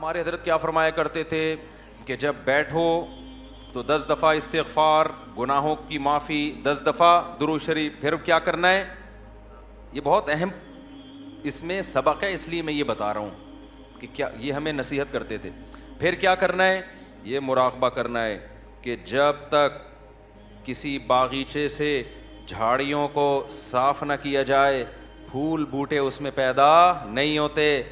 ہمارے حضرت کیا فرمایا کرتے تھے کہ جب بیٹھو تو 10 دفعہ استغفار، گناہوں کی معافی، 10 دفعہ درود شریف. پھر کیا کرنا ہے؟ یہ بہت اہم اس میں سبق ہے، اس لیے میں یہ بتا رہا ہوں کہ کیا یہ ہمیں نصیحت کرتے تھے. پھر کیا کرنا ہے؟ یہ مراقبہ کرنا ہے کہ جب تک کسی باغیچے سے جھاڑیوں کو صاف نہ کیا جائے، پھول بوٹے اس میں پیدا نہیں ہوتے.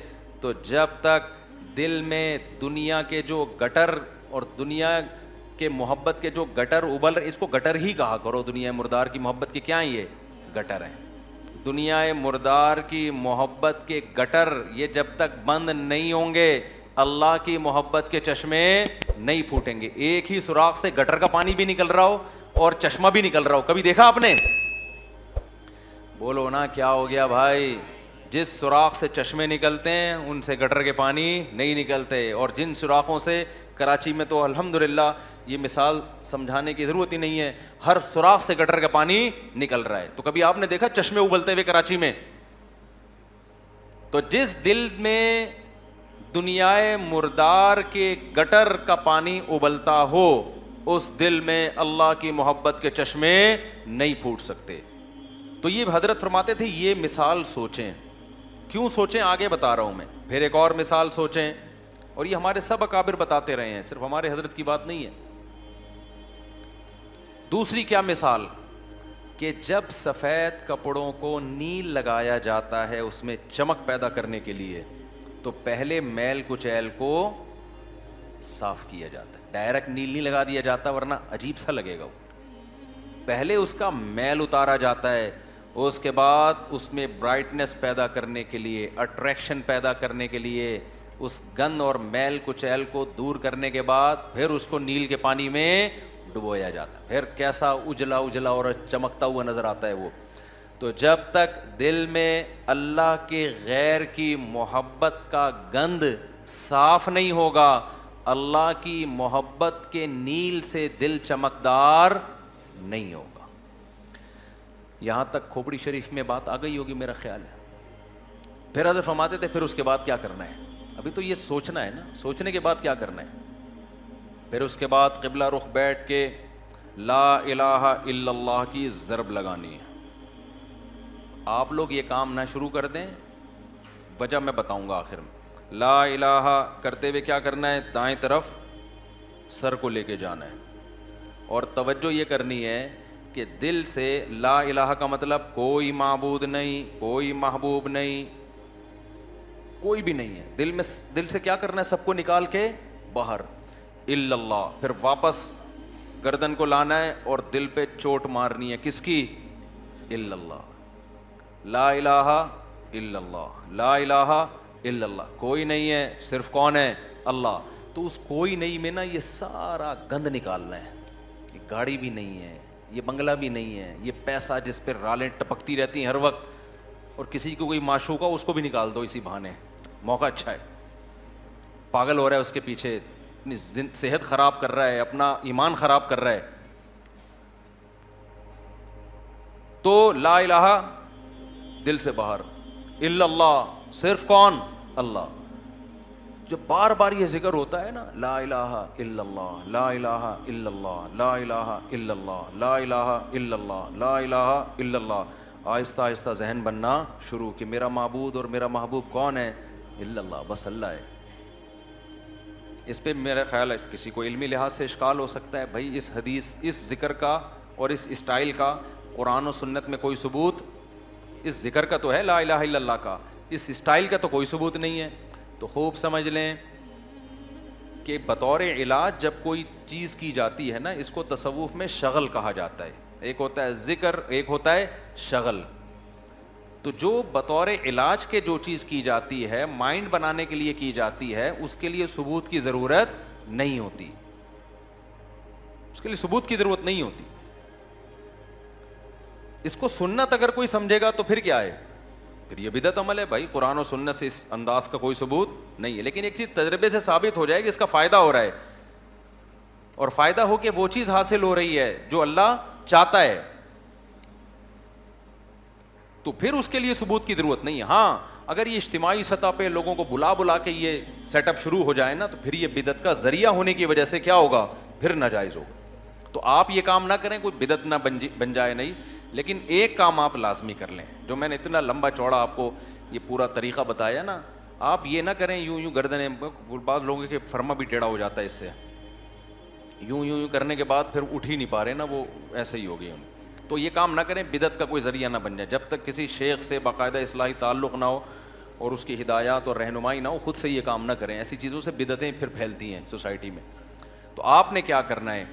تو جب تک دل میں دنیا کے جو گٹر اور دنیا کے محبت کے جو گٹر ابل رہے، اس کو گٹر ہی کہا کرو. دنیا مردار کی محبت کے کیا ہیں؟ یہ گٹر ہیں. دنیا مردار کی محبت کے گٹر یہ جب تک بند نہیں ہوں گے، اللہ کی محبت کے چشمے نہیں پھوٹیں گے. ایک ہی سوراخ سے گٹر کا پانی بھی نکل رہا ہو اور چشمہ بھی نکل رہا ہو، کبھی دیکھا آپ نے؟ بولو نا کیا ہو گیا بھائی؟ جس سوراخ سے چشمے نکلتے ہیں ان سے گٹر کے پانی نہیں نکلتے. اور جن سوراخوں سے کراچی میں تو الحمدللہ یہ مثال سمجھانے کی ضرورت ہی نہیں ہے، ہر سوراخ سے گٹر کا پانی نکل رہا ہے. تو کبھی آپ نے دیکھا چشمے ابلتے ہوئے کراچی میں؟ تو جس دل میں دنیا مردار کے گٹر کا پانی ابلتا ہو، اس دل میں اللہ کی محبت کے چشمے نہیں پھوٹ سکتے. تو یہ حضرت فرماتے تھے یہ مثال سوچیں. کیوں سوچیں؟ آگے بتا رہا ہوں میں. پھر ایک اور مثال سوچیں، اور یہ ہمارے سب اکابر بتاتے رہے ہیں، صرف ہمارے حضرت کی بات نہیں ہے. دوسری کیا مثال؟ کہ جب سفید کپڑوں کو نیل لگایا جاتا ہے اس میں چمک پیدا کرنے کے لیے، تو پہلے میل کچیل کو صاف کیا جاتا ہے. ڈائریکٹ نیل نہیں لگا دیا جاتا ورنہ عجیب سا لگے گا. پہلے اس کا میل اتارا جاتا ہے، اس کے بعد اس میں برائٹنس پیدا کرنے کے لیے، اٹریکشن پیدا کرنے کے لیے، اس گند اور میل کچیل کو دور کرنے کے بعد پھر اس کو نیل کے پانی میں ڈبویا جاتا ہے. پھر کیسا اجلا اجلا اور چمکتا ہوا نظر آتا ہے وہ. تو جب تک دل میں اللہ کے غیر کی محبت کا گند صاف نہیں ہوگا، اللہ کی محبت کے نیل سے دل چمکدار نہیں ہوگا. یہاں تک کھوپڑی شریف میں بات آ گئی ہوگی میرا خیال ہے. پھر حضرت فرماتے تھے پھر اس کے بعد کیا کرنا ہے؟ ابھی تو یہ سوچنا ہے نا، سوچنے کے بعد کیا کرنا ہے؟ پھر اس کے بعد قبلہ رخ بیٹھ کے لا الہ الا اللہ کی ضرب لگانی ہے. آپ لوگ یہ کام نہ شروع کر دیں، وجہ میں بتاؤں گا آخر میں. لا الہ کرتے ہوئے کیا کرنا ہے؟ دائیں طرف سر کو لے کے جانا ہے، اور توجہ یہ کرنی ہے کہ دل سے لا الہ کا مطلب کوئی معبود نہیں، کوئی محبوب نہیں، کوئی بھی نہیں ہے. دل سے کیا کرنا ہے؟ سب کو نکال کے باہر الا اللہ. پھر واپس گردن کو لانا ہے اور دل پہ چوٹ مارنی ہے. کس کی؟ الا اللہ. لا الہ الا اللہ، لا الہ الا اللہ. کوئی نہیں ہے، صرف کون ہے؟ اللہ. تو اس کوئی نہیں میں نا یہ سارا گند نکالنا ہے. یہ گاڑی بھی نہیں ہے، یہ بنگلہ بھی نہیں ہے، یہ پیسہ جس پہ رالیں ٹپکتی رہتی ہیں ہر وقت، اور کسی کو کوئی معشوق ہو اس کو بھی نکال دو اسی بہانے، موقع اچھا ہے. پاگل ہو رہا ہے اس کے پیچھے، اپنی صحت خراب کر رہا ہے، اپنا ایمان خراب کر رہا ہے. تو لا الہ دل سے باہر، الا اللہ صرف کون؟ اللہ. جب بار بار یہ ذکر ہوتا ہے نا، لا الہ الا اللہ، لا الہ الا اللہ، لا الہ الا اللہ، لا الہ الا اللہ، لا الہ الا اللہ، آہستہ آہستہ ذہن بننا شروع کہ میرا معبود اور میرا محبوب کون ہے؟ الا اللہ، بس اللہ ہے. اس پہ میرا خیال ہے کسی کو علمی لحاظ سے اشکال ہو سکتا ہے، بھائی اس حدیث، اس ذکر کا اور اس اسٹائل کا قرآن و سنت میں کوئی ثبوت؟ اس ذکر کا تو ہے لا الہ الا اللہ کا، اس اسٹائل کا تو کوئی ثبوت نہیں ہے. تو خوب سمجھ لیں کہ بطور علاج جب کوئی چیز کی جاتی ہے نا، اس کو تصوف میں شغل کہا جاتا ہے. ایک ہوتا ہے ذکر، ایک ہوتا ہے شغل. تو جو بطور علاج کے جو چیز کی جاتی ہے، مائنڈ بنانے کے لیے کی جاتی ہے، اس کے لیے ثبوت کی ضرورت نہیں ہوتی، اس کے لیے ثبوت کی ضرورت نہیں ہوتی. اس کو سنت اگر کوئی سمجھے گا تو پھر کیا ہے؟ پھر یہ بدعت عمل ہے. بھائی قرآن و سنت سے اس انداز کا کوئی ثبوت نہیں ہے، لیکن ایک چیز تجربے سے ثابت ہو جائے کہ اس کا فائدہ ہو رہا ہے، اور فائدہ ہو کہ وہ چیز حاصل ہو رہی ہے جو اللہ چاہتا ہے، تو پھر اس کے لیے ثبوت کی ضرورت نہیں ہے. ہاں اگر یہ اجتماعی سطح پہ لوگوں کو بلا بلا کے یہ سیٹ اپ شروع ہو جائے نا، تو پھر یہ بدعت کا ذریعہ ہونے کی وجہ سے کیا ہوگا، پھر ناجائز ہوگا. تو آپ یہ کام نہ کریں، کوئی بدعت نہ بن جائے نہیں، لیکن ایک کام آپ لازمی کر لیں. جو میں نے اتنا لمبا چوڑا آپ کو یہ پورا طریقہ بتایا نا، آپ یہ نہ کریں یوں گردنیں، بعض لوگوں کے فرما بھی ٹیڑھا ہو جاتا ہے اس سے، یوں کرنے کے بعد پھر اٹھ ہی نہیں پا رہے نا، وہ ایسے ہی ہو گئی. تو یہ کام نہ کریں، بدعت کا کوئی ذریعہ نہ بن جائے. جب تک کسی شیخ سے باقاعدہ اصلاحی تعلق نہ ہو اور اس کی ہدایات اور رہنمائی نہ ہو، خود سے یہ کام نہ کریں. ایسی چیزوں سے بدعتیں پھر پھیلتی ہیں سوسائٹی میں. تو آپ نے کیا کرنا ہے،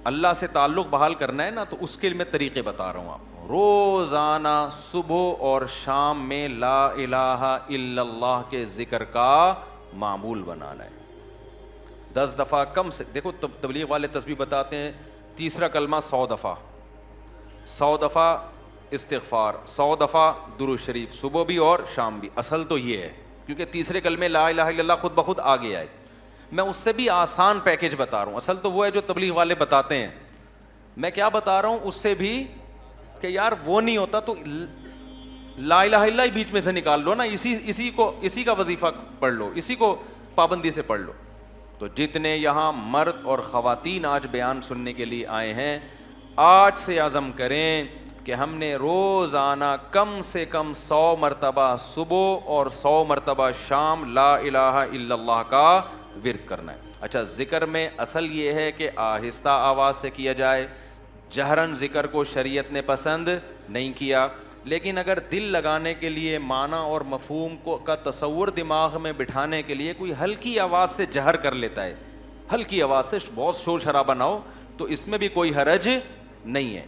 اللہ سے تعلق بحال کرنا ہے نا، تو اس کے لیے میں طریقے بتا رہا ہوں آپ کو. روزانہ صبح اور شام میں لا الہ الا اللہ کے ذکر کا معمول بنانا ہے. 10 دفعہ کم سے، دیکھو تبلیغ والے تسبیح بتاتے ہیں، تیسرا کلمہ 100 دفعہ، 100 دفعہ استغفار، 100 دفعہ درود شریف، صبح بھی اور شام بھی. اصل تو یہ ہے، کیونکہ تیسرے کلمے لا الہ الا اللہ خود بخود آ گیا ہے. میں اس سے بھی آسان پیکیج بتا رہا ہوں. اصل تو وہ ہے جو تبلیغ والے بتاتے ہیں. میں کیا بتا رہا ہوں اس سے بھی، کہ یار وہ نہیں ہوتا تو لا الہ الا اللہ ہی بیچ میں سے نکال لو نا، اسی کا وظیفہ پڑھ لو، اسی کو پابندی سے پڑھ لو. تو جتنے یہاں مرد اور خواتین آج بیان سننے کے لیے آئے ہیں، آج سے عزم کریں کہ ہم نے روزانہ کم سے کم 100 مرتبہ صبح اور 100 مرتبہ شام لا الہ الا اللہ کا ورد کرنا ہے. اچھا، ذکر میں اصل یہ ہے کہ آہستہ آواز سے کیا جائے. جہرن ذکر کو شریعت نے پسند نہیں کیا، لیکن اگر دل لگانے کے لیے، معنی اور مفہوم کا تصور دماغ میں بٹھانے کے لیے کوئی ہلکی آواز سے جہر کر لیتا ہے، ہلکی آواز سے، بہت شور شرابہ نہ ہو، تو اس میں بھی کوئی حرج نہیں ہے.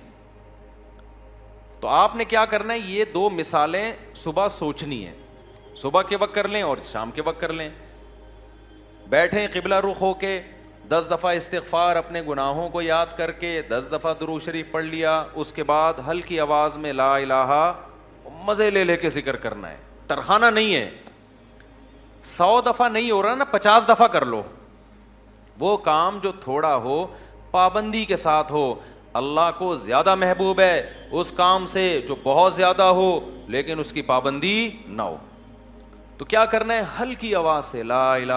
تو آپ نے کیا کرنا ہے، یہ 2 مثالیں صبح سوچنی ہے. صبح کے وقت کر لیں اور شام کے وقت کر لیں. بیٹھیں قبلہ رخ ہو کے، 10 دفعہ استغفار اپنے گناہوں کو یاد کر کے، 10 دفعہ درود شریف پڑھ لیا. اس کے بعد ہلکی آواز میں لا الہ، مزے لے کے ذکر کرنا ہے، ٹرخانہ نہیں ہے. 100 دفعہ نہیں ہو رہا نا، 50 دفعہ کر لو. وہ کام جو تھوڑا ہو، پابندی کے ساتھ ہو. اللہ کو زیادہ محبوب ہے اس کام سے جو بہت زیادہ ہو لیکن اس کی پابندی نہ ہو. تو کیا کرنا ہے، ہلکی آواز سے لا الہ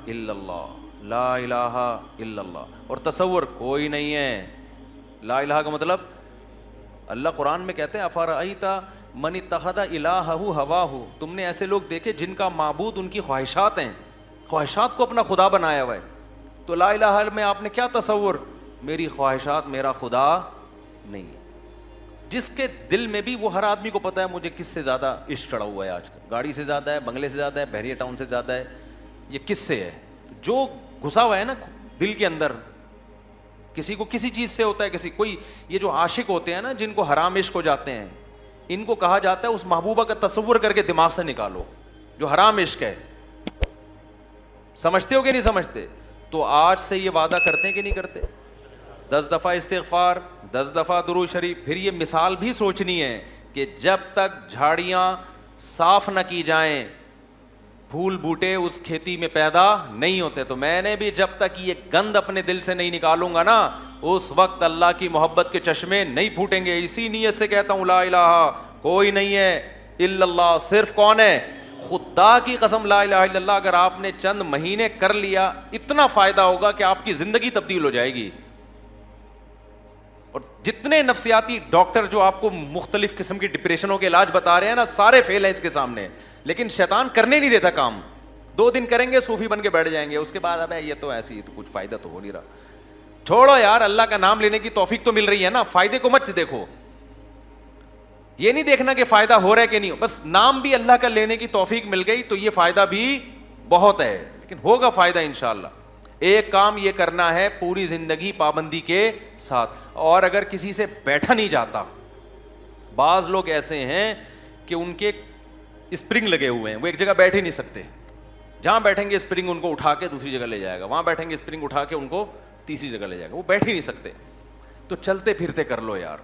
الا اللہ، لا الہ الا اللہ. اور تصور کوئی نہیں ہے. لا الہ کا مطلب، اللہ قرآن میں کہتے ہیں افرأیت من اتخذ الہہ ہواہ، تم نے ایسے لوگ دیکھے جن کا معبود ان کی خواہشات ہیں، خواہشات کو اپنا خدا بنایا ہوا ہے. تو لا الہ میں آپ نے کیا تصور، میری خواہشات میرا خدا نہیں ہے. جس کے دل میں بھی، وہ ہر آدمی کو پتا ہے مجھے کس سے زیادہ عشق چڑھا ہوا ہے آج کل، گاڑی سے زیادہ ہے، بنگلے سے زیادہ ہے، بحریہ ٹاؤن سے زیادہ ہے، یہ کس سے ہے، جو گھسا ہوا ہے نا دل کے اندر. کسی کو کسی چیز سے ہوتا ہے، کسی کوئی، یہ جو عاشق ہوتے ہیں نا جن کو حرام عشق ہو جاتے ہیں، ان کو کہا جاتا ہے اس محبوبہ کا تصور کر کے دماغ سے نکالو جو حرام عشق ہے. سمجھتے ہو کہ نہیں سمجھتے؟ تو آج سے یہ وعدہ کرتے ہیں کہ نہیں کرتے، 10 دفعہ استغفار، 10 دفعہ درود شریف. پھر یہ مثال بھی سوچنی ہے کہ جب تک جھاڑیاں صاف نہ کی جائیں، پھول بوٹے اس کھیتی میں پیدا نہیں ہوتے. تو میں نے بھی جب تک یہ گند اپنے دل سے نہیں نکالوں گا نا، اس وقت اللہ کی محبت کے چشمے نہیں پھوٹیں گے. اسی نیت سے کہتا ہوں لا الہ کوئی نہیں ہے الا اللہ. صرف کون ہے، خدا کی قسم لا الہ الا اللہ اگر آپ نے چند مہینے کر لیا، اتنا فائدہ ہوگا کہ آپ کی زندگی تبدیل ہو جائے گی. اور جتنے نفسیاتی ڈاکٹر جو آپ کو مختلف قسم کی ڈپریشنوں کے علاج بتا رہے ہیں نا، سارے فیل ہیں اس کے سامنے. لیکن شیطان کرنے نہیں دیتا کام. 2 دن کریں گے صوفی بن کے بیٹھ جائیں گے، اس کے بعد اب یہ تو ایسی تو کچھ فائدہ تو ہو نہیں رہا. چھوڑو یار، اللہ کا نام لینے کی توفیق تو مل رہی ہے نا، فائدے کو مت دیکھو. یہ نہیں دیکھنا کہ فائدہ ہو رہا ہے کہ نہیں ہو، بس نام بھی اللہ کا لینے کی توفیق مل گئی تو یہ فائدہ بھی بہت ہے، لیکن ہوگا فائدہ انشاءاللہ. ایک کام یہ کرنا ہے پوری زندگی پابندی کے ساتھ. اور اگر کسی سے بیٹھا نہیں جاتا، بعض لوگ ایسے ہیں کہ ان کے اسپرنگ لگے ہوئے ہیں، وہ ایک جگہ بیٹھ ہی نہیں سکتے. جہاں بیٹھیں گے اسپرنگ ان کو اٹھا کے دوسری جگہ لے جائے گا، وہاں بیٹھیں گے اسپرنگ اٹھا کے ان کو تیسری جگہ لے جائے گا، وہ بیٹھ ہی نہیں سکتے. تو چلتے پھرتے کر لو یار،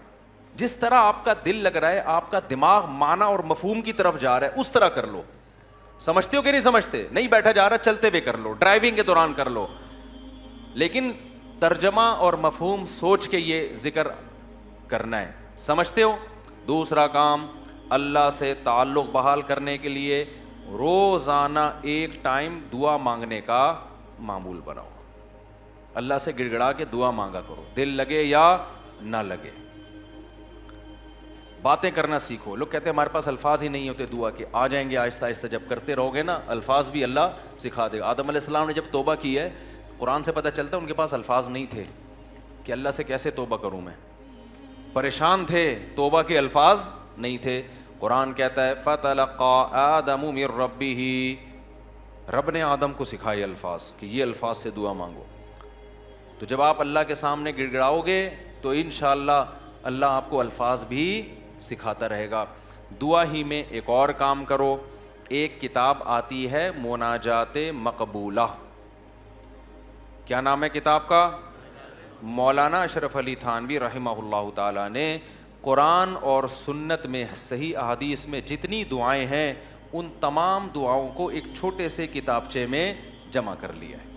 جس طرح آپ کا دل لگ رہا ہے، آپ کا دماغ معنی اور مفہوم کی طرف جا رہا ہے، اس طرح کر لو. سمجھتے ہو کہ نہیں سمجھتے؟ نہیں بیٹھا جا رہا، چلتے ہوئے کر لو، ڈرائیونگ کے دوران کر لو، لیکن ترجمہ اور مفہوم سوچ کے یہ ذکر کرنا ہے. سمجھتے ہو؟ دوسرا کام، اللہ سے تعلق بحال کرنے کے لیے روزانہ ایک ٹائم دعا مانگنے کا معمول بناؤ. اللہ سے گڑ گڑا کے دعا مانگا کرو, دل لگے یا نہ لگے. باتیں کرنا سیکھو. لوگ کہتے ہیں ہمارے پاس الفاظ ہی نہیں ہوتے دعا کے, آ جائیں گے آہستہ آہستہ, جب کرتے رہو گے نا الفاظ بھی اللہ سکھا دے گا. آدم علیہ السلام نے جب توبہ کی ہے, قرآن سے پتہ چلتا ہے ان کے پاس الفاظ نہیں تھے کہ اللہ سے کیسے توبہ کروں میں, پریشان تھے, توبہ کے الفاظ نہیں تھے. قرآن کہتا ہے فَتَلَقَّىٰ آدَمُ مِن رَبِّهِ, رب نے آدم کو سکھائے الفاظ کہ یہ الفاظ سے دعا مانگو. تو جب آپ اللہ کے سامنے گڑ گڑاؤ گے تو انشاءاللہ اللہ آپ کو الفاظ بھی سکھاتا رہے گا. دعا ہی میں ایک اور کام کرو, ایک کتاب آتی ہے مناجات مقبولہ. کیا نام ہے کتاب کا؟ مولانا اشرف علی تھانوی رحمہ اللہ تعالیٰ نے قرآن اور سنت میں صحیح احادیث میں جتنی دعائیں ہیں ان تمام دعاؤں کو ایک چھوٹے سے کتابچے میں جمع کر لیا ہے.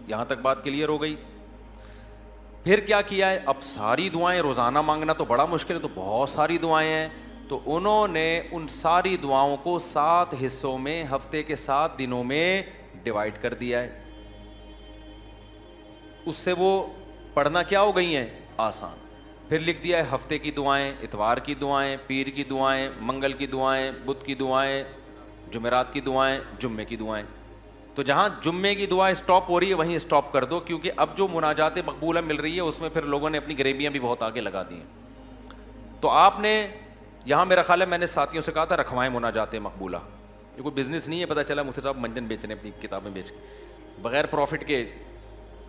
یہاں تک بات کلیئر ہو گئی. پھر کیا کیا ہے, اب ساری دعائیں روزانہ مانگنا تو بڑا مشکل ہے, تو بہت ساری دعائیں ہیں, تو انہوں نے ان ساری دعاؤں کو 7 حصوں میں ہفتے کے 7 دنوں میں ڈیوائڈ کر دیا ہے. اس سے وہ پڑھنا کیا ہو گئی ہیں, آسان. پھر لکھ دیا ہے ہفتے کی دعائیں, اتوار کی دعائیں, پیر کی دعائیں, منگل کی دعائیں, بدھ کی دعائیں, جمعرات کی دعائیں, جمعے کی دعائیں. تو جہاں جمعے کی دعا اسٹاپ ہو رہی ہے وہیں اسٹاپ کر دو, کیونکہ اب جو مناجات مقبولہ مل رہی ہے اس میں پھر لوگوں نے اپنی غریبیاں بھی بہت آگے لگا دی ہیں. تو آپ نے یہاں, میرا خیال ہے میں نے ساتھیوں سے کہا تھا رکھوائیں مناجات مقبولہ. یہ کوئی بزنس نہیں ہے, پتہ چلا مفتی صاحب منجن بیچ رہے ہیں اپنی کتابیں بیچ کے بغیر پروفٹ کے.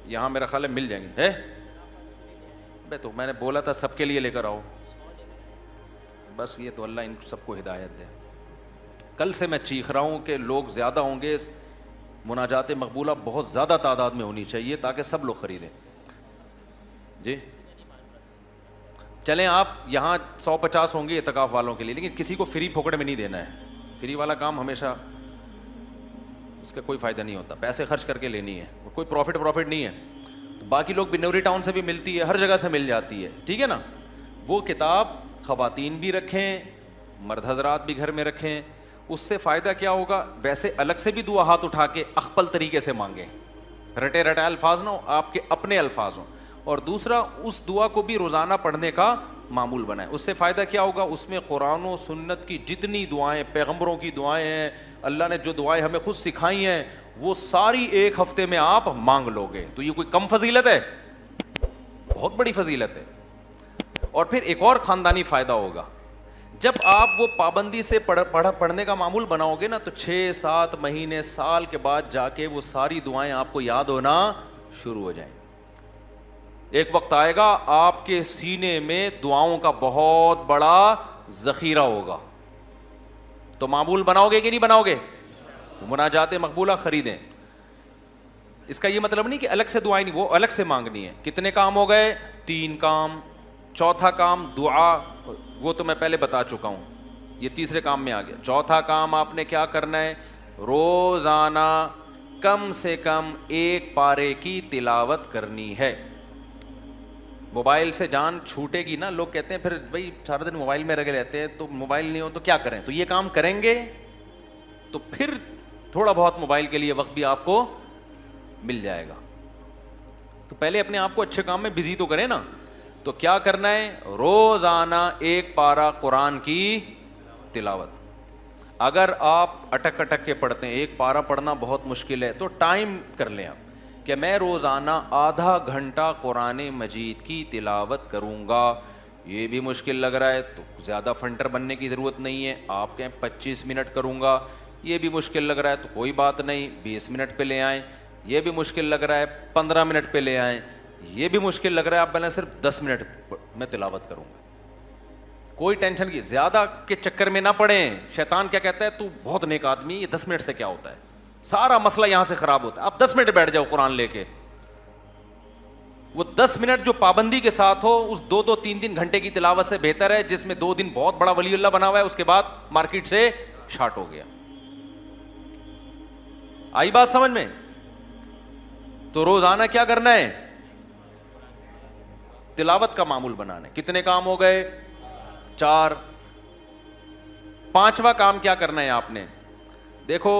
یہاں میرا خیال ہے مل جائیں گے. تو میں نے بولا تھا سب کے لیے لے کر آؤ, بس یہ تو اللہ ان سب کو ہدایت دے. کل سے میں چیخ رہا ہوں کہ لوگ زیادہ ہوں گے, مناجات مقبولہ بہت زیادہ تعداد میں ہونی چاہیے تاکہ سب لوگ خریدیں. جی چلیں, آپ یہاں 150 ہوں گے اعتکاف والوں کے لیے, لیکن کسی کو فری پھوکڑ میں نہیں دینا ہے. فری والا کام ہمیشہ اس کا کوئی فائدہ نہیں ہوتا, پیسے خرچ کر کے لینی ہے, کوئی پروفٹ نہیں ہے. تو باقی لوگ بنوری ٹاؤن سے بھی ملتی ہے, ہر جگہ سے مل جاتی ہے, ٹھیک ہے نا. وہ کتاب خواتین بھی رکھیں, مرد حضرات بھی گھر میں رکھیں. اس سے فائدہ کیا ہوگا, ویسے الگ سے بھی دعا ہاتھ اٹھا کے اخپل طریقے سے مانگیں, رٹے رٹائے الفاظ نہ ہو, آپ کے اپنے الفاظ ہوں. اور دوسرا, اس دعا کو بھی روزانہ پڑھنے کا معمول بنائیں. اس سے فائدہ کیا ہوگا, اس میں قرآن و سنت کی جتنی دعائیں, پیغمبروں کی دعائیں ہیں, اللہ نے جو دعائیں ہمیں خود سکھائی ہیں, وہ ساری ایک ہفتے میں آپ مانگ لو گے. تو یہ کوئی کم فضیلت ہے, بہت بڑی فضیلت ہے. اور پھر ایک اور خاندانی فائدہ ہوگا, جب آپ وہ پابندی سے پڑھنے کا معمول بناؤ گے نا, تو 6-7 مہینے, سال کے بعد جا کے وہ ساری دعائیں آپ کو یاد ہونا شروع ہو جائیں. ایک وقت آئے گا آپ کے سینے میں دعاؤں کا بہت بڑا ذخیرہ ہوگا. تو معمول بناؤ گے کہ نہیں بناؤ گے؟ مناجات مقبولہ خریدیں. اس کا یہ مطلب نہیں کہ الگ سے دعائیں نہیں, وہ الگ سے مانگنی ہے. کتنے کام ہو گئے؟ 3 کام. چوتھا کام دعا, وہ تو میں پہلے بتا چکا ہوں, یہ تیسرے کام میں آ گیا. چوتھا کام آپ نے کیا کرنا ہے, روزانہ کم سے کم 1 پارے کی تلاوت کرنی ہے. موبائل سے جان چھوٹے گی نا, لوگ کہتے ہیں پھر بھائی سارا دن موبائل میں لگے رہتے ہیں, تو موبائل نہیں ہو تو کیا کریں. تو یہ کام کریں گے تو پھر تھوڑا بہت موبائل کے لیے وقت بھی آپ کو مل جائے گا. تو پہلے اپنے آپ کو اچھے کام میں بزی تو کریں نا. تو کیا کرنا ہے, روزانہ 1 پارہ قرآن کی تلاوت. اگر آپ اٹک کے پڑھتے ہیں, 1 پارہ پڑھنا بہت مشکل ہے, تو ٹائم کر لیں آپ کہ میں روزانہ آدھا گھنٹہ قرآن مجید کی تلاوت کروں گا. یہ بھی مشکل لگ رہا ہے تو زیادہ فنٹر بننے کی ضرورت نہیں ہے, آپ کہیں 25 منٹ کروں گا. یہ بھی مشکل لگ رہا ہے تو کوئی بات نہیں, 20 منٹ پہ لے آئیں. یہ بھی مشکل لگ رہا ہے 15 منٹ پہ لے آئیں. یہ بھی مشکل لگ رہا ہے آپ بولیں صرف 10 منٹ میں تلاوت کروں گا. کوئی ٹینشن کی زیادہ کے چکر میں نہ پڑیں. شیطان کیا کہتا ہے, تو بہت نیک آدمی, یہ 10 منٹ سے کیا ہوتا ہے, سارا مسئلہ یہاں سے خراب ہوتا ہے. آپ 10 منٹ بیٹھ جاؤ قرآن لے کے. وہ 10 منٹ جو پابندی کے ساتھ ہو, اس 2-3 گھنٹے کی تلاوت سے بہتر ہے جس میں 2 دن بہت بڑا ولی اللہ بنا ہوا ہے, اس کے بعد مارکیٹ سے شارٹ ہو گیا. آئی بات سمجھ میں؟ تو روزانہ کیا کرنا ہے, تلاوت کا معمول بنانا ہے. کتنے کام ہو گئے؟ 4. 5واں کام کیا کرنا ہے آپ نے؟ دیکھو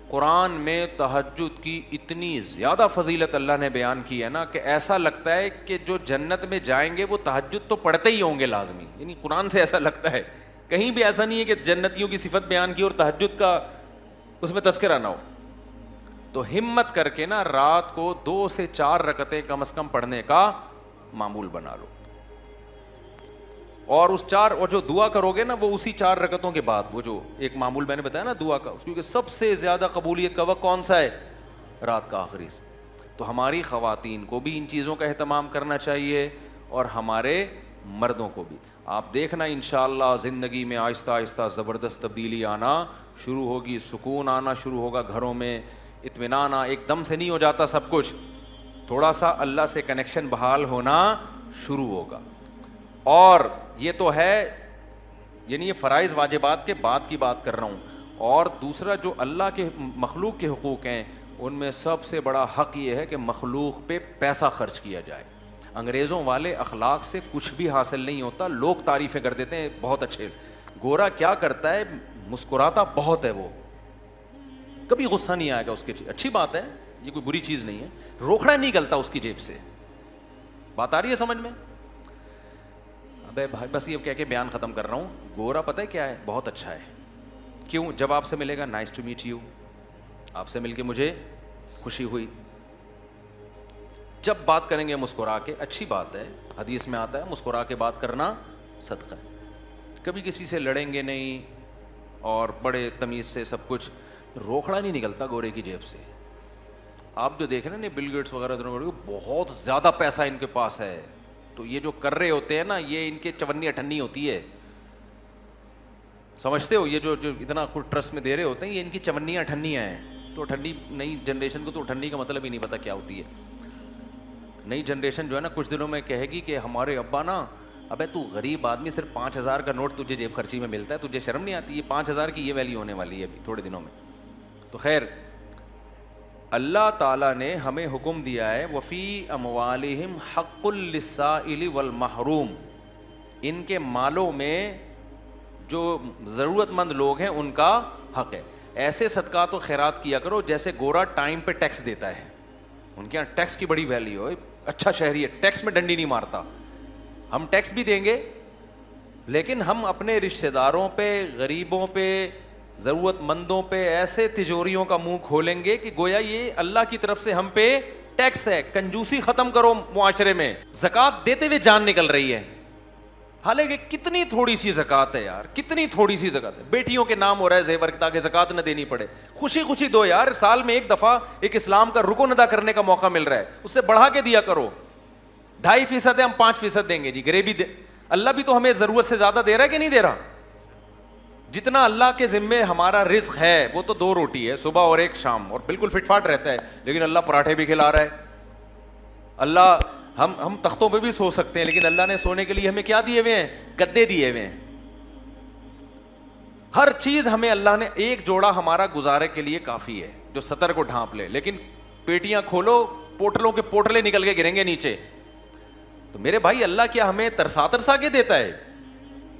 قرآن میں تہجد کی اتنی زیادہ فضیلت اللہ نے بیان کی ہے نا کہ ایسا لگتا ہے کہ جو جنت میں جائیں گے وہ تہجد تو پڑھتے ہی ہوں گے لازمی. یعنی قرآن سے ایسا لگتا ہے, کہیں بھی ایسا نہیں ہے کہ جنتیوں کی صفت بیان کی اور تہجد کا اس میں تذکرہ نہ ہو. تو ہمت کر کے نا رات کو 2 سے 4 رکعتیں کم از کم پڑھنے کا معمول بنا لو. اور اس 4 اور جو دعا کرو گے نا وہ اسی 4 رکعتوں کے بعد, وہ جو ایک معمول میں نے بتایا نا دعا کا, کیونکہ سب سے زیادہ قبولیت کا وقت کون سا ہے؟ رات کا آخری. تو ہماری خواتین کو بھی ان چیزوں کا اہتمام کرنا چاہیے اور ہمارے مردوں کو بھی. آپ دیکھنا انشاءاللہ زندگی میں آہستہ آہستہ زبردست تبدیلی آنا شروع ہوگی, سکون آنا شروع ہوگا گھروں میں, اطمینان ایک دم سے نہیں ہو جاتا سب کچھ, تھوڑا سا اللہ سے کنیکشن بحال ہونا شروع ہوگا. اور یہ تو ہے, یعنی یہ فرائض واجبات کے بعد کی بات کر رہا ہوں. اور دوسرا جو اللہ کے مخلوق کے حقوق ہیں ان میں سب سے بڑا حق یہ ہے کہ مخلوق پہ پیسہ خرچ کیا جائے. انگریزوں والے اخلاق سے کچھ بھی حاصل نہیں ہوتا, لوگ تعریفیں کر دیتے ہیں بہت اچھے. گورا کیا کرتا ہے, مسکراتا بہت ہے, وہ کبھی غصہ نہیں آئے گا اس کے, اچھی بات ہے, یہ کوئی بری چیز نہیں ہے. روکھڑا نہیں نکلتا اس کی جیب سے. بات آ رہی ہے سمجھ میں؟ ابے بھائی بس یہ کہہ کے بیان ختم کر رہا ہوں. گورا پتہ ہے کیا ہے, بہت اچھا ہے. کیوں؟ جب آپ سے ملے گا نائس ٹو میٹ یو, آپ سے مل کے مجھے خوشی ہوئی. جب بات کریں گے مسکرا کے, اچھی بات ہے, حدیث میں آتا ہے مسکرا کے بات کرنا صدقہ ہے. کبھی کسی سے لڑیں گے نہیں اور بڑے تمیز سے سب کچھ. روکھڑا نہیں نکلتا گورے کی جیب سے. آپ جو دیکھ رہے ہیں نا بل گیٹس وغیرہ بہت زیادہ پیسہ ان کے پاس ہے, تو یہ جو کر رہے ہوتے ہیں نا یہ ان کے چونی اٹھنی ہوتی ہے, سمجھتے ہو؟ یہ جو اتنا خود ٹرسٹ میں دے رہے ہوتے ہیں یہ ان کی چونیاں اٹھنیاں ہیں. تو اٹھنی نئی جنریشن کو تو اٹھنی کا مطلب ہی نہیں پتا کیا ہوتی ہے. نئی جنریشن جو ہے نا کچھ دنوں میں کہے گی کہ ہمارے ابا نا, ابے تو غریب آدمی, صرف 5,000 کا نوٹ تجھے جیب خرچی میں ملتا ہے, تجھے شرم نہیں آتی؟ یہ 5,000 کی یہ ویلیو ہونے والی ہے ابھی تھوڑے دنوں میں. تو خیر اللہ تعالیٰ نے ہمیں حکم دیا ہے وفی اموالہم حق للسائل والمحروم, ان کے مالوں میں جو ضرورت مند لوگ ہیں ان کا حق ہے. ایسے صدقات و خیرات کیا کرو جیسے گورا ٹائم پہ ٹیکس دیتا ہے. ان کے یہاں ٹیکس کی بڑی ویلیو ہے, اچھا شہری ہے, ٹیکس میں ڈنڈی نہیں مارتا. ہم ٹیکس بھی دیں گے لیکن ہم اپنے رشتہ داروں پہ, غریبوں پہ, ضرورت مندوں پہ ایسے تجوریوں کا منہ کھولیں گے کہ گویا یہ اللہ کی طرف سے ہم پہ ٹیکس ہے. کنجوسی ختم کرو معاشرے میں. زکوٰۃ دیتے ہوئے جان نکل رہی ہے, حالانکہ کتنی تھوڑی سی زکوٰۃ ہے یار, کتنی تھوڑی سی زکوٰۃ ہے. بیٹیوں کے نام ہو رہا ہے زیور تاکہ زکوٰۃ نہ دینی پڑے. خوشی خوشی دو یار, سال میں ایک دفعہ ایک اسلام کا رکن ادا کرنے کا موقع مل رہا ہے, اس سے بڑھا کے دیا کرو. 2.5% ہے, ہم 5% دیں گے جی. غریبی اللہ بھی تو ہمیں ضرورت سے زیادہ دے رہا ہے کہ نہیں دے رہا؟ جتنا اللہ کے ذمے ہمارا رزق ہے وہ تو 2 روٹی ہے, صبح اور ایک شام, اور بالکل فٹ فاٹ رہتا ہے. لیکن اللہ پراٹھے بھی کھلا رہا ہے. اللہ ہم تختوں پہ بھی سو سکتے ہیں لیکن اللہ نے سونے کے لیے ہمیں کیا دیے ہوئے ہیں؟ گدے دیے ہوئے ہیں. ہر چیز ہمیں اللہ نے, ایک جوڑا ہمارا گزارے کے لیے کافی ہے جو سطر کو ڈھانپ لے, لیکن پیٹیاں کھولو پوٹلوں کے پوٹلے نکل کے گریں گے نیچے. تو میرے بھائی اللہ کیا ہمیں ترسا ترسا کے دیتا ہے؟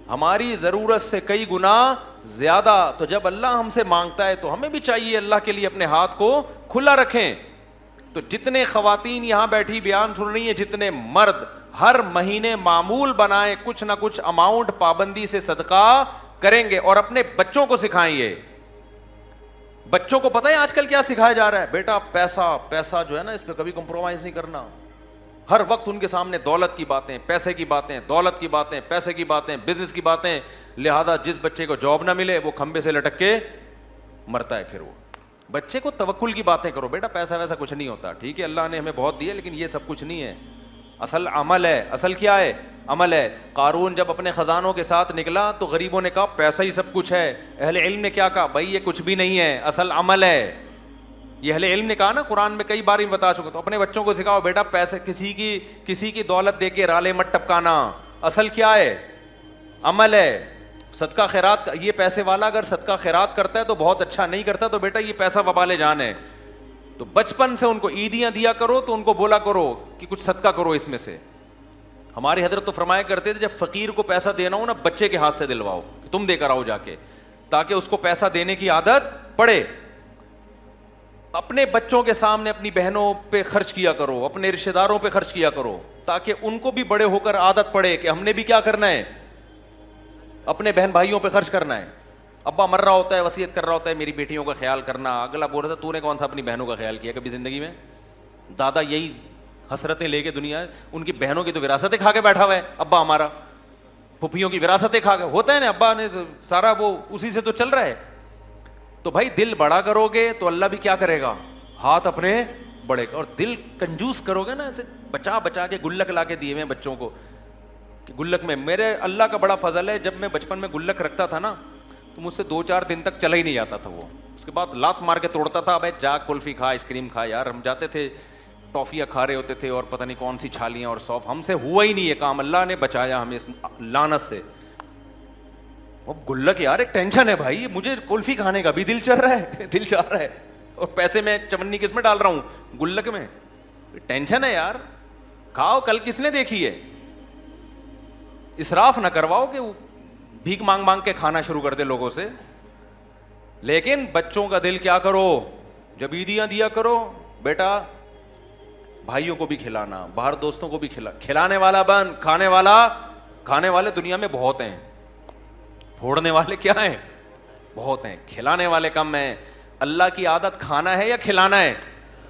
ہماری ضرورت سے کئی گنا زیادہ. تو جب اللہ ہم سے مانگتا ہے تو ہمیں بھی چاہیے اللہ کے لیے اپنے ہاتھ کو کھلا رکھیں. تو جتنے خواتین یہاں بیٹھی بیان سن رہی ہیں, جتنے مرد, ہر مہینے معمول بنائیں کچھ نہ کچھ اماؤنٹ پابندی سے صدقہ کریں گے, اور اپنے بچوں کو سکھائیں. یہ بچوں کو پتہ ہے آج کل کیا سکھایا جا رہا ہے؟ بیٹا پیسہ پیسہ جو ہے نا اس پہ کبھی کمپرومائز نہیں کرنا. ہر وقت ان کے سامنے دولت کی باتیں, پیسے کی باتیں, دولت کی باتیں, پیسے کی باتیں, بزنس کی باتیں. لہذا جس بچے کو جاب نہ ملے وہ کھمبے سے لٹک کے مرتا ہے. پھر وہ بچے کو توکل کی باتیں کرو, بیٹا پیسہ ویسا کچھ نہیں ہوتا, ٹھیک ہے اللہ نے ہمیں بہت دیا لیکن یہ سب کچھ نہیں ہے, اصل عمل ہے. اصل کیا ہے؟ عمل ہے. قارون جب اپنے خزانوں کے ساتھ نکلا تو غریبوں نے کہا پیسہ ہی سب کچھ ہے. اہل علم نے کیا کہا؟ بھائی یہ کچھ بھی نہیں ہے, اصل عمل ہے. یہ اہل علم نے کہا نا, قرآن میں کئی بار بتا چکا. تو اپنے بچوں کو سکھاؤ بیٹا پیسے, کسی کی دولت دے کے رالے مت ٹپکانا. اصل کیا ہے؟ عمل ہے. صدقہ خیرات, یہ پیسے والا اگر صدقہ خیرات کرتا ہے تو بہت اچھا, نہیں کرتا تو بیٹا یہ پیسہ وبال جان ہے. تو بچپن سے ان کو عیدیاں دیا کرو تو ان کو بولا کرو کہ کچھ صدقہ کرو اس میں سے. ہماری حضرت تو فرمایا کرتے تھے جب فقیر کو پیسہ دینا ہو نا بچے کے ہاتھ سے دلواؤ کہ تم دے کر آؤ جا کے. تاکہ اس کو پیسہ دینے کی عادت پڑے. اپنے بچوں کے سامنے اپنی بہنوں پہ خرچ کیا کرو, اپنے رشتہ داروں پہ خرچ کیا کرو, تاکہ ان کو بھی بڑے ہو کر عادت پڑے کہ ہم نے بھی کیا کرنا ہے, اپنے بہن بھائیوں پہ خرچ کرنا ہے. ابا مر رہا ہوتا ہے, وصیت کر رہا ہوتا ہے میری بیٹیوں کا خیال کرنا, اگلا بول رہا تھا تو نے کون سا اپنی بہنوں کا خیال کیا کبھی زندگی میں. دادا یہی حسرتیں لے کے دنیا, ان کی بہنوں کی تو وراثتیں کھا کے بیٹھا ہوا ہے ابا ہمارا, پھپھیوں کی وراثتیں کھا کے, ہوتا ہے نا, ابا نے سارا وہ اسی سے تو چل رہا ہے. تو بھائی دل بڑا کرو گے تو اللہ بھی کیا کرے گا, ہاتھ اپنے بڑے. اور دل کنجوس کرو گے نا, ایسے بچا بچا کے گلک لا کے دیے ہوئے بچوں کو کہ گلک میں, میرے اللہ کا بڑا فضل ہے, جب میں بچپن میں گلک رکھتا تھا نا تو مجھ سے 2-4 دن تک چلا ہی نہیں جاتا تھا وہ, اس کے بعد لات مار کے توڑتا تھا. بھائی جا کلفی کھا, آئس کریم کھا. یار ہم جاتے تھے ٹافیاں کھا رہے ہوتے تھے اور پتہ نہیں کون سی چھالیاں اور سوف, ہم سے ہوا ہی نہیں یہ کام, اللہ نے بچایا ہمیں اس لعنت سے. اب گلک یار ایک ٹینشن ہے بھائی, مجھے کلفی کھانے کا بھی دل چل رہا ہے, دل چاہ رہا ہے, اور پیسے میں چمنی کس میں ڈال رہا ہوں, گلک میں. ٹینشن ہے یار, کھاؤ, کل کس نے دیکھی ہے. اسراف نہ کرواؤ کہ بھیک مانگ مانگ کے کھانا شروع کر دے لوگوں سے. لیکن بچوں کا دل کیا کرو, جب عیدیاں دیا کرو بیٹا بھائیوں کو بھی کھلانا, باہر دوستوں کو بھی کھلانے والا بن, کھانے والے دنیا میں بہت ہیں, پھوڑنے والے کیا ہیں, بہت ہیں, کھلانے والے کم ہیں. اللہ کی عادت کھانا ہے یا کھلانا ہے,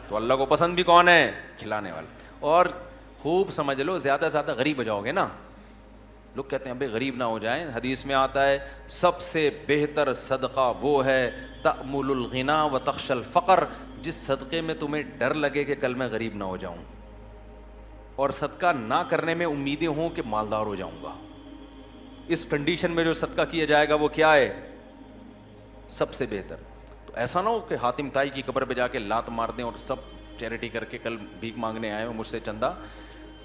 تو اللہ کو پسند بھی کون ہے, کھلانے والے. اور خوب سمجھ لو, زیادہ سے زیادہ غریب ہو جاؤ گے نا, لوگ کہتے ہیں بھائی غریب نہ ہو جائیں, حدیث میں آتا ہے سب سے بہتر صدقہ وہ ہے تأمل الغنا و تخشى الفقر, جس صدقے میں تمہیں ڈر لگے کہ کل میں غریب نہ ہو جاؤں, اور صدقہ نہ کرنے میں امیدیں ہوں کہ مالدار ہو جاؤں گا. اس کنڈیشن میں جو صدقہ کیا جائے گا وہ کیا ہے, سب سے بہتر. تو ایسا نہ ہو کہ حاتم طائی کی قبر پہ جا کے لات مار دیں اور سب چیریٹی کر کے کل بھیک مانگنے آئے ہو مجھ سے چندہ.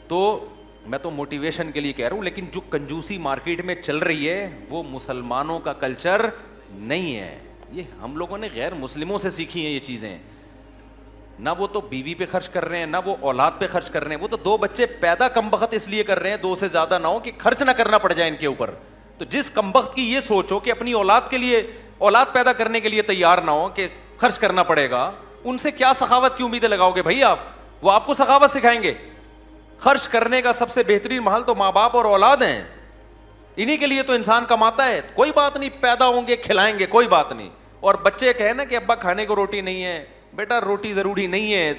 تو میں تو موٹیویشن کے لیے کہہ رہا ہوں, لیکن جو کنجوسی مارکیٹ میں چل رہی ہے وہ مسلمانوں کا کلچر نہیں ہے, یہ ہم لوگوں نے غیر مسلموں سے سیکھی ہیں یہ چیزیں. نہ وہ تو بیوی پہ خرچ کر رہے ہیں, نہ وہ اولاد پہ خرچ کر رہے ہیں, وہ تو 2 بچے پیدا کم بخت اس لیے کر رہے ہیں, 2 سے زیادہ نہ ہو کہ خرچ نہ کرنا پڑ جائے ان کے اوپر. تو جس کم بخت کی یہ سوچو کہ اپنی اولاد کے لیے, اولاد پیدا کرنے کے لیے تیار نہ ہو کہ خرچ کرنا پڑے گا, ان سے کیا سخاوت کی امیدیں لگاؤ گے بھائی آپ, وہ آپ کو سخاوت سکھائیں گے. خرچ کرنے کا سب سے بہترین محل تو ماں باپ اور اولاد ہیں, انہی کے لیے تو انسان کماتا ہے. کوئی بات نہیں, پیدا ہوں گے کھلائیں گے, کوئی بات نہیں. اور بچے کہیں نا کہ ابا کھانے کو روٹی نہیں ہے, بیٹا روٹی ضروری نہیں ہے,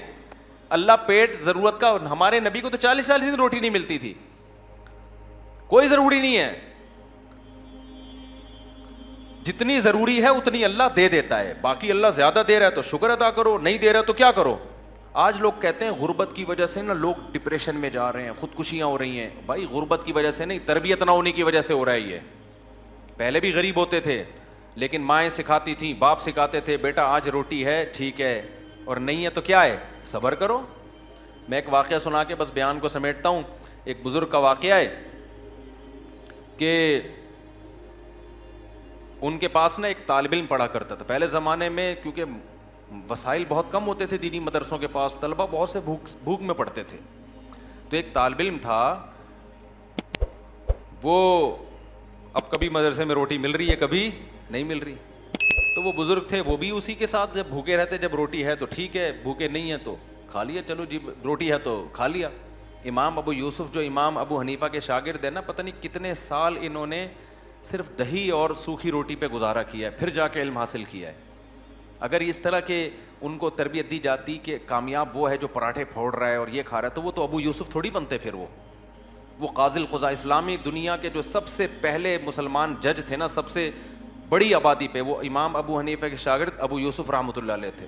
اللہ پیٹ ضرورت کا, ہمارے نبی کو تو 40 دن روٹی نہیں ملتی تھی, کوئی ضروری نہیں ہے, جتنی ضروری ہے اتنی اللہ دے دیتا ہے. باقی اللہ زیادہ دے رہا ہے تو شکر ادا کرو, نہیں دے رہا تو کیا کرو. آج لوگ کہتے ہیں غربت کی وجہ سے نا لوگ ڈپریشن میں جا رہے ہیں, خودکشیاں ہو رہی ہیں. بھائی غربت کی وجہ سے نہیں, تربیت نہ ہونے کی وجہ سے ہو رہا ہے یہ. پہلے بھی غریب ہوتے تھے لیکن مائیں سکھاتی تھیں, باپ سکھاتے تھے, بیٹا آج روٹی ہے ٹھیک ہے, اور نہیں ہے تو کیا ہے, صبر کرو. میں ایک واقعہ سنا کے بس بیان کو سمیٹتا ہوں. ایک بزرگ کا واقعہ ہے کہ ان کے پاس نا ایک طالب علم پڑھا کرتا تھا. پہلے زمانے میں کیونکہ وسائل بہت کم ہوتے تھے دینی مدرسوں کے پاس, طلبہ بہت سے بھوک میں پڑھتے تھے. تو ایک طالب علم تھا, وہ اب کبھی مدرسے میں روٹی مل رہی ہے کبھی نہیں مل رہی. تو وہ بزرگ تھے, وہ بھی اسی کے ساتھ جب بھوکے رہتے, جب روٹی ہے تو ٹھیک ہے, بھوکے نہیں ہے تو کھا لیا, چلو جی روٹی ہے تو کھا لیا. امام ابو یوسف جو امام ابو حنیفہ کے شاگرد ہیں نا, پتہ نہیں کتنے سال انہوں نے صرف دہی اور سوکھی روٹی پہ گزارا کیا ہے, پھر جا کے علم حاصل کیا ہے. اگر اس طرح کے ان کو تربیت دی جاتی کہ کامیاب وہ ہے جو پراٹھے پھوڑ رہا ہے اور یہ کھا رہا ہے, تو وہ ابو یوسف تھوڑی بنتے. پھر وہ قاضی القضاء, اسلامی دنیا کے جو سب سے پہلے مسلمان جج تھے نا, سب سے بڑی آبادی پہ, وہ امام ابو حنیفہ کے شاگرد ابو یوسف رحمۃ اللہ علیہ تھے.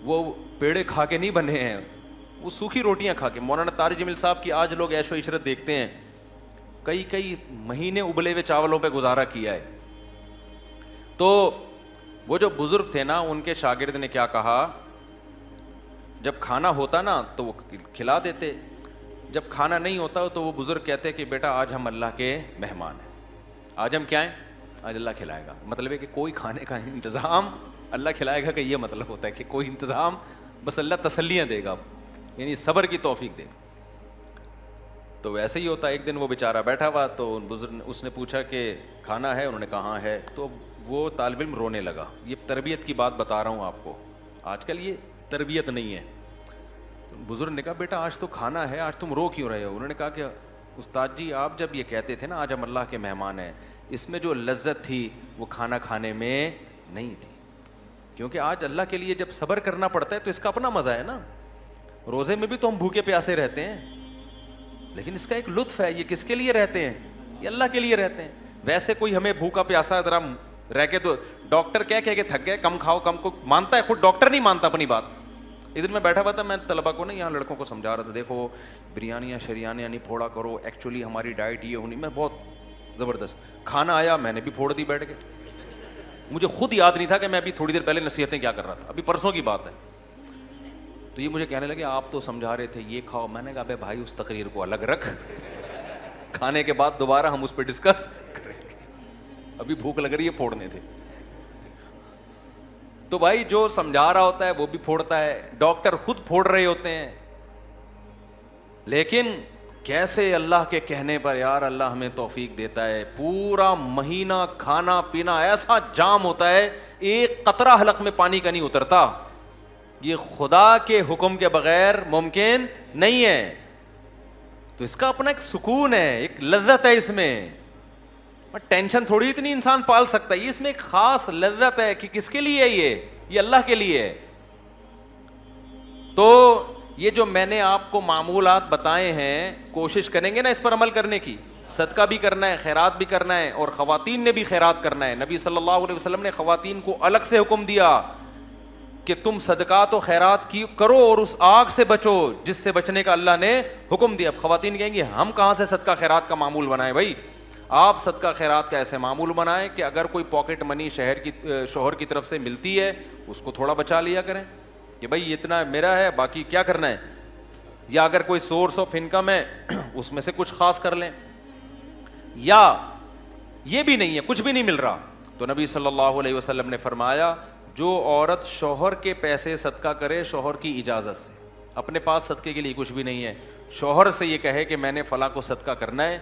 وہ پیڑے کھا کے نہیں بنے ہیں, وہ سوکھی روٹیاں کھا کے. مولانا طارق جمیل صاحب کی آج لوگ عیش و عشرت دیکھتے ہیں, کئی مہینے ابلے ہوئے چاولوں پہ گزارا کیا ہے. تو وہ جو بزرگ تھے نا, ان کے شاگرد نے کیا کہا, جب کھانا ہوتا نا تو وہ کھلا دیتے, جب کھانا نہیں ہوتا تو وہ بزرگ کہتے کہ بیٹا آج ہم اللہ کے مہمان ہیں, آج ہم کیا ہیں, آج اللہ کھلائے گا. مطلب ہے کہ کوئی کھانے کا انتظام اللہ کھلائے گا, کہ یہ مطلب ہوتا ہے کہ کوئی انتظام, بس اللہ تسلیاں دے گا, یعنی صبر کی توفیق دے گا. تو ویسے ہی ہوتا ہے. ایک دن وہ بیچارہ بیٹھا ہوا, تو بزرگ اس نے پوچھا کہ کھانا ہے, انہوں نے کہا ہاں ہے. تو وہ طالب علم رونے لگا. یہ تربیت کی بات بتا رہا ہوں آپ کو, آج کل یہ تربیت نہیں ہے. بزرگ نے کہا بیٹا آج تو کھانا ہے, آج تم رو کیوں رہے ہو؟ انہوں نے کہا کہ استاد جی آپ جب یہ کہتے تھے نا آج ہم اللہ کے مہمان ہیں, اس میں جو لذت تھی وہ کھانا کھانے میں نہیں تھی, کیونکہ آج اللہ کے لیے جب صبر کرنا پڑتا ہے تو اس کا اپنا مزہ ہے نا. روزے میں بھی تو ہم بھوکے پیاسے رہتے ہیں, لیکن اس کا ایک لطف ہے. یہ کس کے لیے رہتے ہیں؟ یہ اللہ کے لیے رہتے ہیں. ویسے کوئی ہمیں بھوکا پیاسا ذرا رہ کے تو ڈاکٹر کہہ کے تھک گئے, کم کھاؤ کم کو مانتا ہے, خود ڈاکٹر نہیں مانتا اپنی بات. ادھر میں بیٹھا ہوا تھا, میں طلبا کو نا یہاں لڑکوں کو سمجھا رہا تھا, دیکھو بریانیاں شریانیاں نہیں پھوڑا کرو, ایکچولی ہماری ڈائٹ یہ ہونی. میں بہت زبردست کھانا آیا, میں نے بھی پھوڑ دی بیٹھ کے. مجھے خود یاد نہیں تھا کہ میں ابھی تھوڑی دیر پہلے نصیحتیں کیا کر رہا تھا, ابھی پرسوں کی بات ہے. تو یہ مجھے کہنے لگے آپ تو سمجھا رہے تھے یہ کھاؤ. میں نے کہا بے بھائی اس تقریر کو الگ رکھ, کھانے کے بعد دوبارہ ہم اس پہ ڈسکس کریں گے, ابھی بھوک لگ رہی ہے پھوڑنے تھے. تو بھائی جو سمجھا رہا ہوتا ہے وہ بھی پھوڑتا ہے, ڈاکٹر خود پھوڑ رہے ہوتے ہیں. لیکن کیسے اللہ کے کہنے پر یار اللہ ہمیں توفیق دیتا ہے, پورا مہینہ کھانا پینا ایسا جام ہوتا ہے, ایک قطرہ حلق میں پانی کا نہیں اترتا. یہ خدا کے حکم کے بغیر ممکن نہیں ہے. تو اس کا اپنا ایک سکون ہے, ایک لذت ہے اس میں. ٹینشن تھوڑی اتنی انسان پال سکتا ہے, یہ اس میں ایک خاص لذت ہے کہ کس کے لیے ہے یہ اللہ کے لیے ہے. تو یہ جو میں نے آپ کو معمولات بتائے ہیں, کوشش کریں گے نا اس پر عمل کرنے کی. صدقہ بھی کرنا ہے, خیرات بھی کرنا ہے, اور خواتین نے بھی خیرات کرنا ہے. نبی صلی اللہ علیہ وسلم نے خواتین کو الگ سے حکم دیا کہ تم صدقات و خیرات کی کرو اور اس آگ سے بچو جس سے بچنے کا اللہ نے حکم دیا. اب خواتین کہیں گی ہم کہاں سے صدقہ خیرات کا معمول بنائیں؟ بھائی آپ صدقہ خیرات کا ایسے معمول بنائیں کہ اگر کوئی پاکٹ منی شوہر کی طرف سے ملتی ہے اس کو تھوڑا بچا لیا کریں کہ بھائی اتنا میرا ہے, باقی کیا کرنا ہے. یا اگر کوئی سورس آف انکم ہے اس میں سے کچھ خاص کر لیں. یا یہ بھی نہیں ہے, کچھ بھی نہیں مل رہا, تو نبی صلی اللہ علیہ وسلم نے فرمایا جو عورت شوہر کے پیسے صدقہ کرے شوہر کی اجازت سے, اپنے پاس صدقے کے لیے کچھ بھی نہیں ہے, شوہر سے یہ کہے کہ میں نے فلاں کو صدقہ کرنا ہے,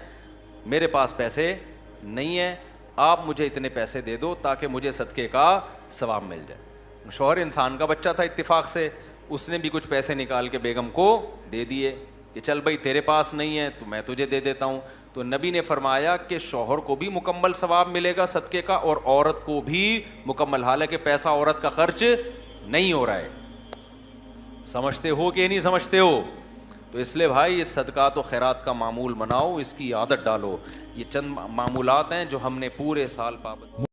میرے پاس پیسے نہیں ہیں, آپ مجھے اتنے پیسے دے دو تاکہ مجھے صدقے کا ثواب مل جائے. شوہر انسان کا بچہ تھا, اتفاق سے اس نے بھی کچھ پیسے نکال کے بیگم کو دے دیے کہ چل بھائی تیرے پاس نہیں ہے تو میں تجھے دے دیتا ہوں. تو نبی نے فرمایا کہ شوہر کو بھی مکمل ثواب ملے گا صدقے کا, اور عورت کو بھی مکمل, حالانکہ پیسہ عورت کا خرچ نہیں ہو رہا ہے. سمجھتے ہو کہ نہیں سمجھتے ہو؟ تو اس لیے بھائی یہ صدقات و خیرات کا معمول بناؤ, اس کی عادت ڈالو. یہ چند معمولات ہیں جو ہم نے پورے سال پابند